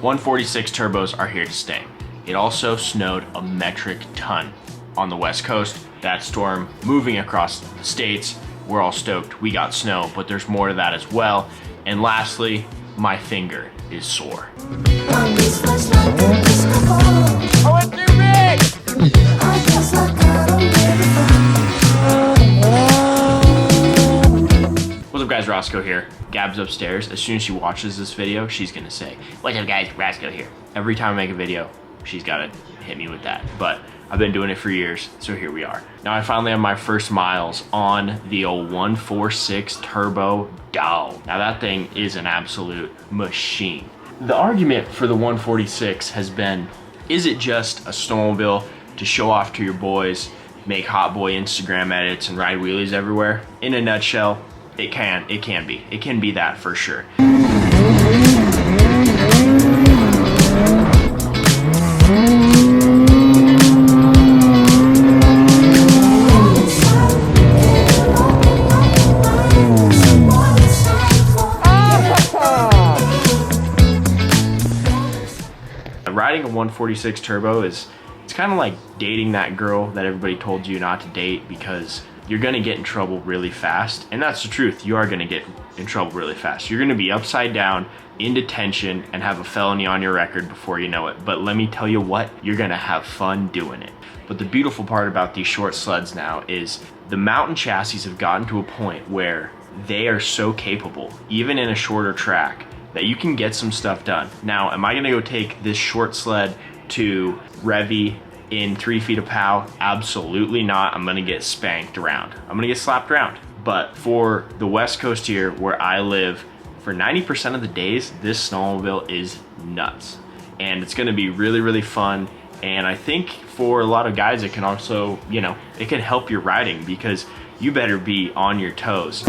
146 turbos are here to stay. It also snowed a metric ton on the West Coast. That storm moving across the states, we're all stoked we got snow, but there's more to that as well. And lastly, my finger is sore. Oh, it's too big! What's up guys, Rosco here. Gab's upstairs. As soon as she watches this video, she's gonna say, "What's up guys, Rosco here." Every time I make a video, she's gotta hit me with that. But I've been doing it for years, so here we are. Now I finally have my first miles on the old 146 turbo dog. Now that thing is an absolute machine. The argument for the 146 has been, is it just a snowmobile to show off to your boys, make hot boy Instagram edits and ride wheelies everywhere? In a nutshell, it can be that for sure. Riding a 146 turbo it's kind of like dating that girl that everybody told you not to date, because you're gonna get in trouble really fast. And that's the truth, you are gonna get in trouble really fast. You're gonna be upside down in detention and have a felony on your record before you know it. But let me tell you what, you're gonna have fun doing it. But the beautiful part about these short sleds now is the mountain chassis have gotten to a point where they are so capable, even in a shorter track, that you can get some stuff done. Now, am I gonna go take this short sled to Revy in 3 feet of pow? Absolutely not. I'm gonna get spanked around. I'm gonna get slapped around. But for the West Coast here, where I live, for 90% of the days, this snowmobile is nuts. And it's gonna be really, really fun. And I think for a lot of guys, it can also, you know, it can help your riding, because you better be on your toes.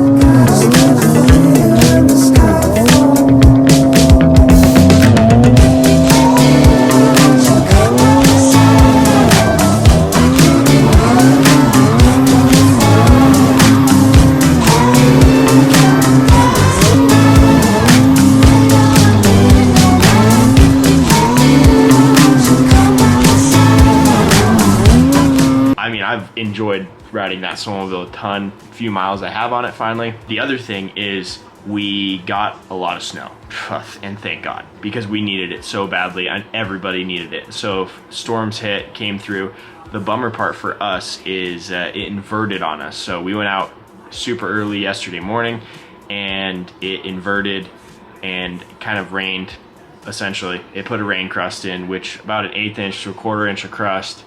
I've enjoyed riding that snowmobile a ton. Few miles I have on it finally. The other thing is we got a lot of snow, and thank God, because we needed it so badly and everybody needed it. So if storms hit, came through. The bummer part for us is it inverted on us. So we went out super early yesterday morning and it inverted and kind of rained. Essentially, it put a rain crust in, which about an 1/8 inch to a 1/4 inch of crust.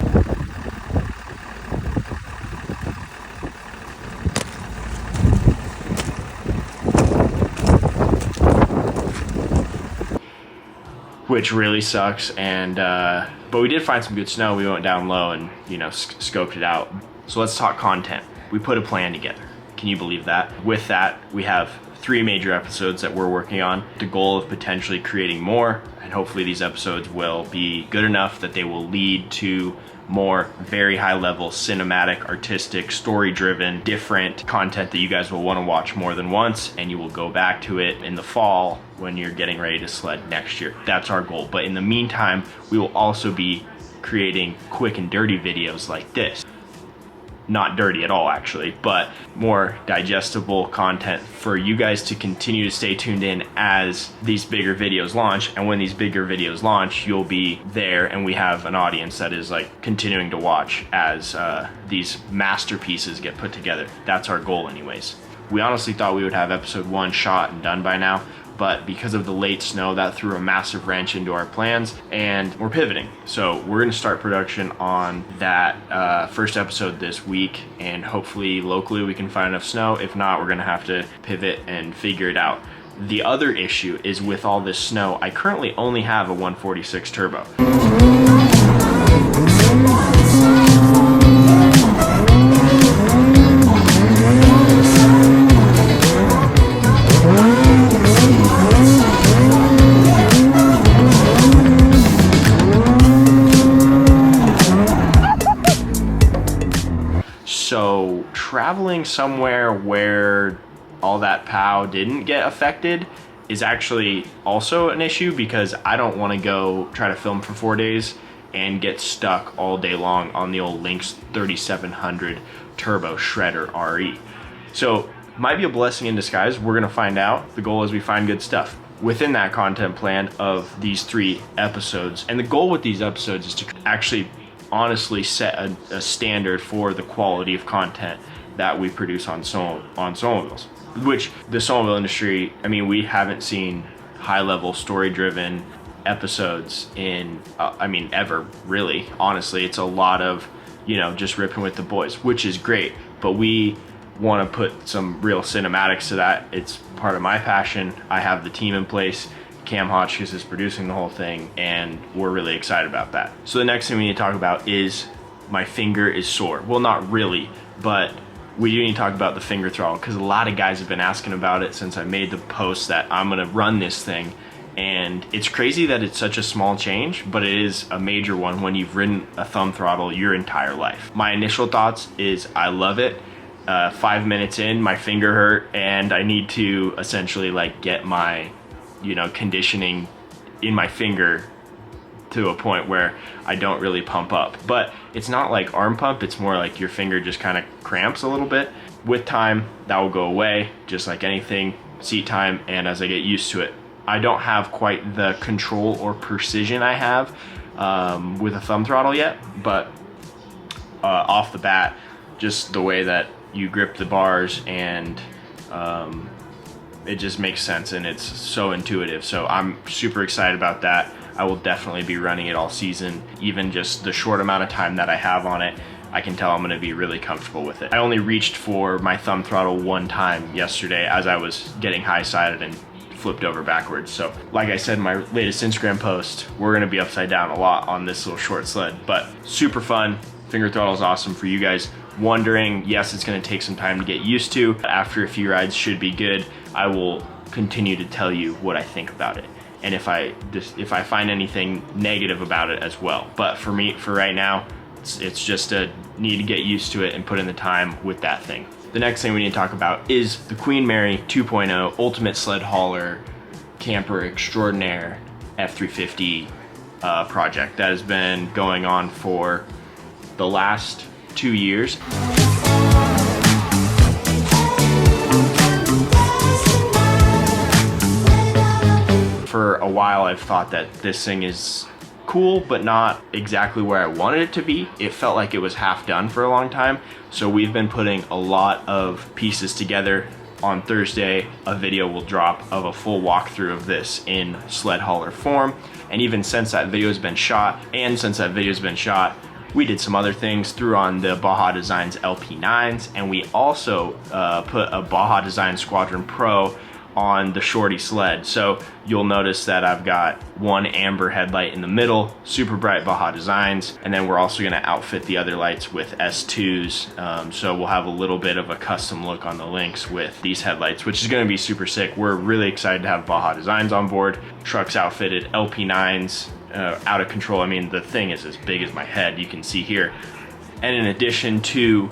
Which really sucks. And but we did find some good snow. We went down low and, you know, scoped it out. So let's talk content. We put a plan together. Can you believe that? With that, we have 3 major episodes that we're working on. The goal of potentially creating more, and hopefully these episodes will be good enough that they will lead to more very high level cinematic, artistic, story driven, different content that you guys will want to watch more than once, and you will go back to it in the fall when you're getting ready to sled next year. That's our goal. But in the meantime, we will also be creating quick and dirty videos like this. Not dirty at all actually, but more digestible content for you guys to continue to stay tuned in as these bigger videos launch. And when these bigger videos launch, you'll be there and we have an audience that is like continuing to watch as these masterpieces get put together. That's our goal anyways. We honestly thought we would have episode 1 shot and done by now, but because of the late snow, that threw a massive wrench into our plans, and we're pivoting. So we're gonna start production on that first episode this week, and hopefully locally we can find enough snow. If not, we're gonna have to pivot and figure it out. The other issue is with all this snow, I currently only have a 146 turbo. So traveling somewhere where all that POW didn't get affected is actually also an issue because I don't want to go try to film for 4 days and get stuck all day long on the old LYNX 3700 Turbo Shredder RE. So might be a blessing in disguise. We're gonna find out. The goal is we find good stuff within that content plan of these 3 episodes. And the goal with these episodes is to actually honestly set a standard for the quality of content that we produce on snowmobiles. Which the snowmobile industry, I mean, we haven't seen high-level story-driven episodes in, ever, really. Honestly, it's a lot of, just ripping with the boys, which is great. But we want to put some real cinematics to that. It's part of my passion. I have the team in place. Cam Hotchkiss is producing the whole thing, and we're really excited about that. So the next thing we need to talk about is my finger is sore. Well, not really, but we do need to talk about the finger throttle because a lot of guys have been asking about it since I made the post that I'm gonna run this thing. And it's crazy that it's such a small change, but it is a major one when you've ridden a thumb throttle your entire life. My initial thoughts is I love it. 5 minutes in, my finger hurt, and I need to essentially like get my, conditioning in my finger to a point where I don't really pump up. But it's not like arm pump, it's more like your finger just kind of cramps a little bit. With time, that will go away, just like anything, seat time, and as I get used to it. I don't have quite the control or precision I have with a thumb throttle yet, but off the bat, just the way that you grip the bars and it just makes sense and it's so intuitive. So I'm super excited about that. I will definitely be running it all season. Even just the short amount of time that I have on it, I can tell I'm gonna be really comfortable with it. I only reached for my thumb throttle one time yesterday as I was getting high-sided and flipped over backwards. So like I said in my latest Instagram post, we're gonna be upside down a lot on this little short sled, but super fun. Finger throttle is awesome. For you guys wondering, yes, it's gonna take some time to get used to. After a few rides should be good. I will continue to tell you what I think about it. And if I find anything negative about it as well. But for me, for right now, it's just a need to get used to it and put in the time with that thing. The next thing we need to talk about is the Queen Mary 2.0 Ultimate Sled Hauler Camper Extraordinaire F350 project that has been going on for the last 2 years. For a while, I've thought that this thing is cool, but not exactly where I wanted it to be. It felt like it was half done for a long time. So we've been putting a lot of pieces together. On Thursday, a video will drop of a full walkthrough of this in sled hauler form. And even since that video has been shot, we did some other things, threw on the Baja Designs LP9s, and we also put a Baja Design Squadron Pro on the Shorty sled. So you'll notice that I've got one amber headlight in the middle, super bright Baja Designs, and then we're also gonna outfit the other lights with S2s. So we'll have a little bit of a custom look on the LYNX with these headlights, which is gonna be super sick. We're really excited to have Baja Designs on board. Truck's outfitted, LP9s, out of control. I mean, the thing is as big as my head, you can see here. And in addition to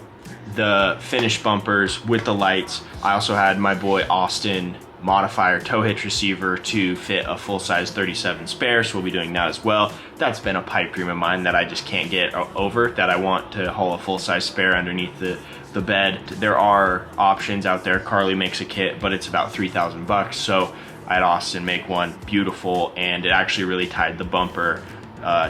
the finished bumpers with the lights, I also had my boy Austin modifier tow hitch receiver to fit a full-size 37 spare, so we'll be doing that as well. That's been a pipe dream of mine that I just can't get over, that I want to haul a full-size spare underneath the bed. There are options out there. Carly makes a kit, but it's about 3,000 bucks, so I had Austin make one, beautiful, and it actually really tied the bumper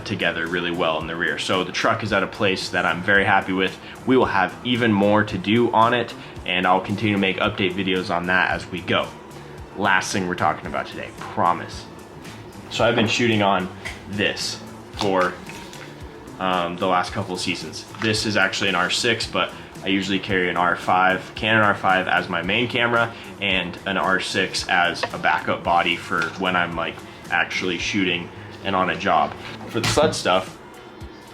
together really well in the rear. So the truck is at a place that I'm very happy with. We will have even more to do on it, and I'll continue to make update videos on that as we go. Last thing we're talking about today, promise. So I've been shooting on this for the last couple of seasons. This is actually an R6, but I usually carry an R5, Canon R5 as my main camera, and an R6 as a backup body for when I'm like actually shooting and on a job. For the sled stuff,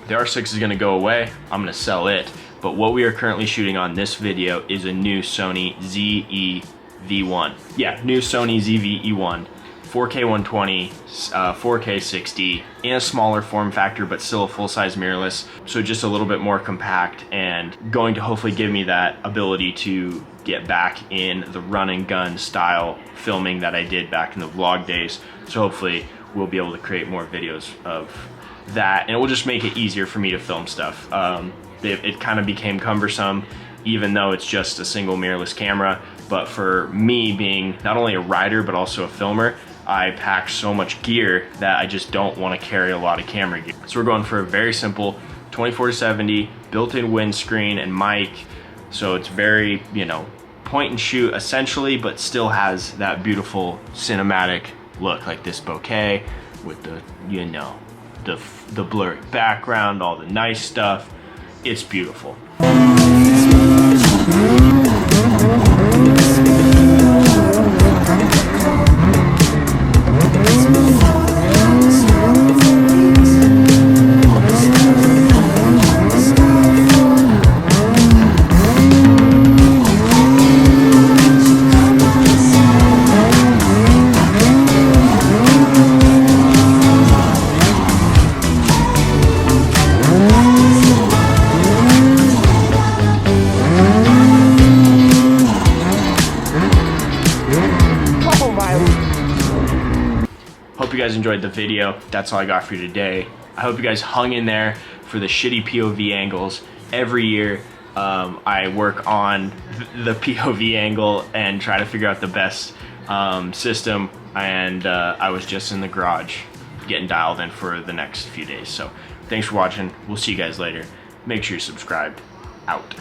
the R6 is gonna go away. I'm gonna sell it. But what we are currently shooting on this video is a new Sony ZV-E1. Yeah, new Sony ZV-E1. 4K 120, 4K 60, in a smaller form factor, but still a full-size mirrorless. So just a little bit more compact and going to hopefully give me that ability to get back in the run and gun style filming that I did back in the vlog days. So hopefully we'll be able to create more videos of that, and it will just make it easier for me to film stuff. It kind of became cumbersome, even though it's just a single mirrorless camera. But for me, being not only a rider but also a filmer, I pack so much gear that I just don't want to carry a lot of camera gear. So we're going for a very simple 24-70 built-in windscreen and mic. So it's very, you know, point and shoot essentially, but still has that beautiful cinematic look, like this bokeh with the, you know, the blurry background, all the nice stuff. It's beautiful. Hope you guys enjoyed the video. That's all I got for you today. I hope you guys hung in there for the shitty POV angles. Every year I work on the POV angle and try to figure out the best system, and I was just in the garage getting dialed in for the next few days. So thanks for watching. We'll see you guys later. Make sure you're subscribed. Out.